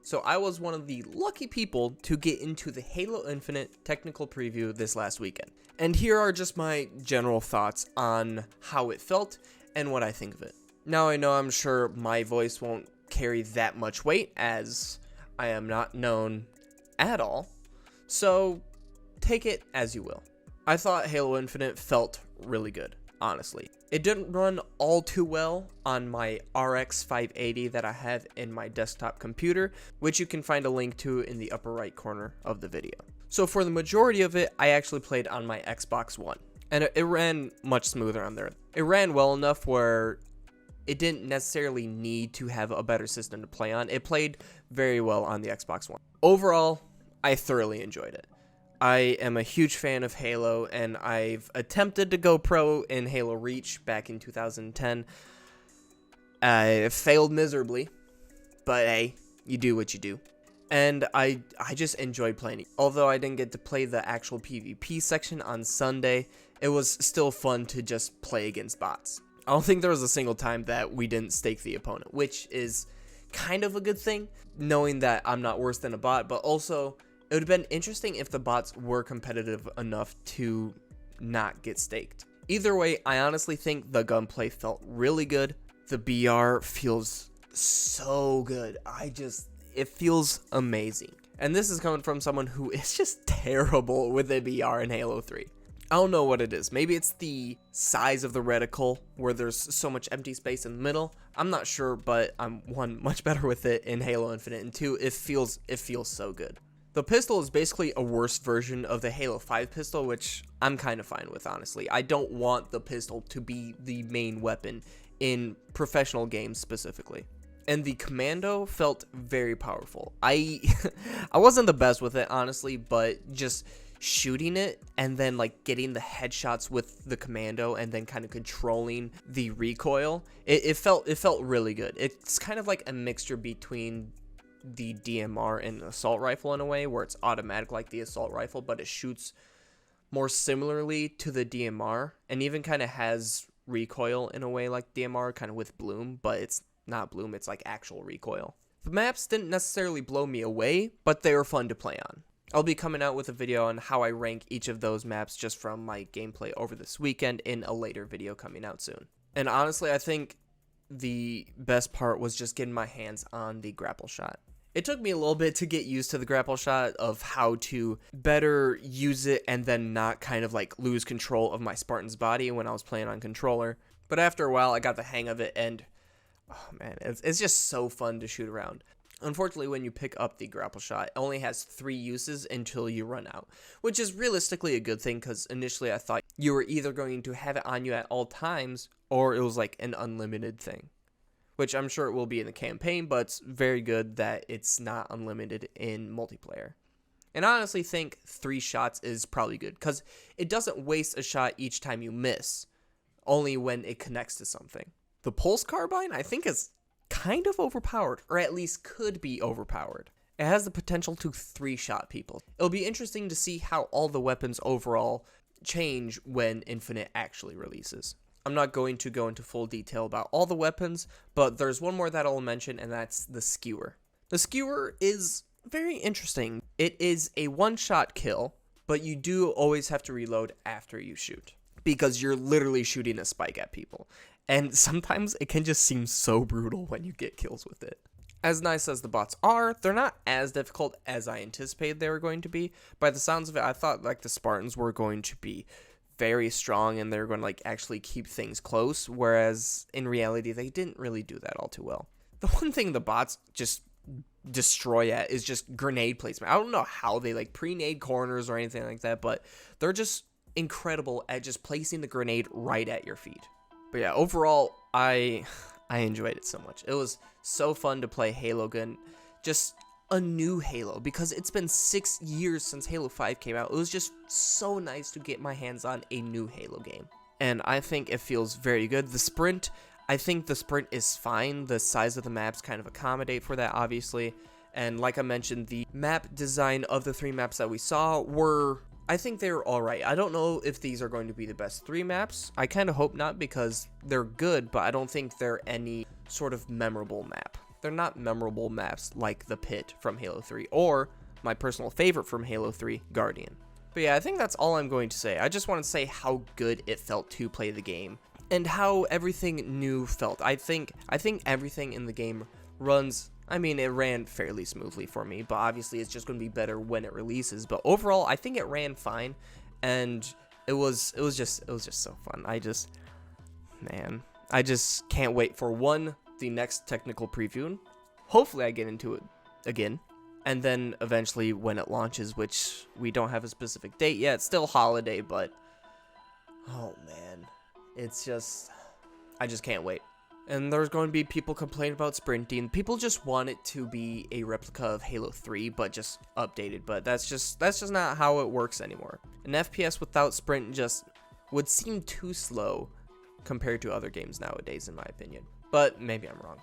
So I was one of the lucky people to get into the Halo Infinite technical preview this last weekend. And here are just my general thoughts on how it felt and what I think of it. Now I know I'm sure my voice won't carry that much weight as I am not known at all, so take it as you will. I thought Halo Infinite felt really good, honestly. It didn't run all too well on my RX 580 that I have in my desktop computer, which you can find a link to in the upper right corner of the video. So for the majority of it, I actually played on my Xbox One, and it ran much smoother on there. It ran well enough where it didn't necessarily need to have a better system to play on. It played very well on the Xbox One. Overall, I thoroughly enjoyed it. I am a huge fan of Halo, and I've attempted to go pro in Halo Reach back in 2010. I failed miserably, but hey, you do what you do. And I just enjoyed playing it. Although I didn't get to play the actual PvP section on Sunday, it was still fun to just play against bots. I don't think there was a single time that we didn't stake the opponent, which is kind of a good thing, knowing that I'm not worse than a bot, but also it would have been interesting if the bots were competitive enough to not get staked. Either way, I honestly think the gunplay felt really good. The BR feels so good. It feels amazing. And this is coming from someone who is just terrible with the BR in Halo 3. I don't know what it is. Maybe it's the size of the reticle where there's so much empty space in the middle. I'm not sure, but I'm one, much better with it in Halo Infinite, and two, it feels so good. The pistol is basically a worse version of the Halo 5 pistol, which I'm kind of fine with, honestly. I don't want the pistol to be the main weapon in professional games specifically. And the commando felt very powerful. I wasn't the best with it, honestly, but just shooting it and then like getting the headshots with the commando and then kind of controlling the recoil, it felt really good. It's kind of like a mixture between the DMR and assault rifle in a way, where it's automatic like the assault rifle, but it shoots more similarly to the DMR and even kind of has recoil in a way like DMR, kind of with bloom, but it's not bloom, it's like actual recoil. The maps didn't necessarily blow me away, but they were fun to play on. I'll be coming out with a video on how I rank each of those maps just from my gameplay over this weekend in a later video coming out soon. And honestly, I think the best part was just getting my hands on the Grapple Shot. It took me a little bit to get used to the Grapple Shot, of how to better use it and then not kind of like lose control of my Spartan's body when I was playing on controller. But after a while, I got the hang of it, and oh man, it's just so fun to shoot around. Unfortunately, when you pick up the Grapple Shot, it only has 3 uses until you run out, which is realistically a good thing, because initially I thought you were either going to have it on you at all times or it was like an unlimited thing, which I'm sure it will be in the campaign, but it's very good that it's not unlimited in multiplayer. And I honestly think 3 shots is probably good, because it doesn't waste a shot each time you miss, only when it connects to something. The Pulse Carbine, I think, is kind of overpowered, or at least could be overpowered. It has the potential to 3-shot people. It'll be interesting to see how all the weapons overall change when Infinite actually releases. I'm not going to go into full detail about all the weapons, but there's one more that I'll mention, and that's the Skewer. The Skewer is very interesting. It is a one-shot kill, but you do always have to reload after you shoot, because you're literally shooting a spike at people. And sometimes it can just seem so brutal when you get kills with it. As nice as the bots are, they're not as difficult as I anticipated they were going to be. By the sounds of it, I thought like the Spartans were going to be very strong and they're going to like actually keep things close, whereas in reality they didn't really do that all too well. The one thing the bots just destroy at is just grenade placement. I don't know how they like pre-nade corners or anything like that, but they're just incredible at just placing the grenade right at your feet. But yeah, overall, I enjoyed it so much. It was so fun to play Halo gun, just a new Halo, because it's been 6 years since Halo 5 came out. It was just so nice to get my hands on a new Halo game. And I think it feels very good. The sprint, I think the sprint is fine. The size of the maps kind of accommodate for that, obviously. And like I mentioned, the map design of the 3 maps that we saw were, I think they were alright. I don't know if these are going to be the best 3 maps. I kind of hope not, because they're good, but I don't think they're any sort of memorable map. they're not memorable maps like the Pit from Halo 3 or my personal favorite from Halo 3, Guardian. But yeah, I think that's all I'm going to say. I just want to say how good it felt to play the game and how everything new felt. I think everything in the game runs, I mean, it ran fairly smoothly for me, but obviously it's just going to be better when it releases. But overall, I think it ran fine, and it was just so fun. I just can't wait for the next technical preview. Hopefully I get into it again. And then eventually when it launches, which we don't have a specific date yet, it's still holiday, but oh man, I just can't wait. And there's going to be people complaining about sprinting. People just want it to be a replica of Halo 3, but just updated. But that's just not how it works anymore. An FPS without sprint just would seem too slow compared to other games nowadays, in my opinion. But maybe I'm wrong.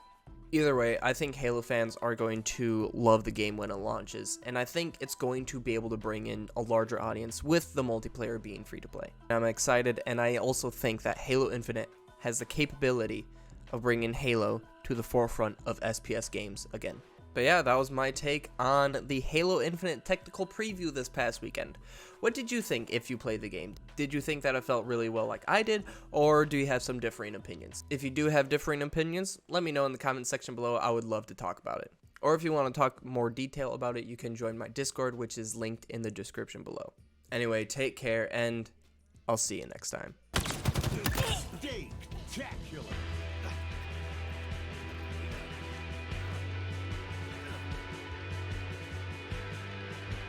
Either way, I think Halo fans are going to love the game when it launches, and I think it's going to be able to bring in a larger audience with the multiplayer being free to play. I'm excited, and I also think that Halo Infinite has the capability of bringing Halo to the forefront of SPS games again. But yeah, that was my take on the Halo Infinite technical preview this past weekend. What did you think if you played the game? Did you think that it felt really well like I did, or do you have some differing opinions? If you do have differing opinions, let me know in the comment section below. I would love to talk about it. Or if you want to talk more detail about it, you can join my Discord, which is linked in the description below. Anyway, take care, and I'll see you next time. Spectacular.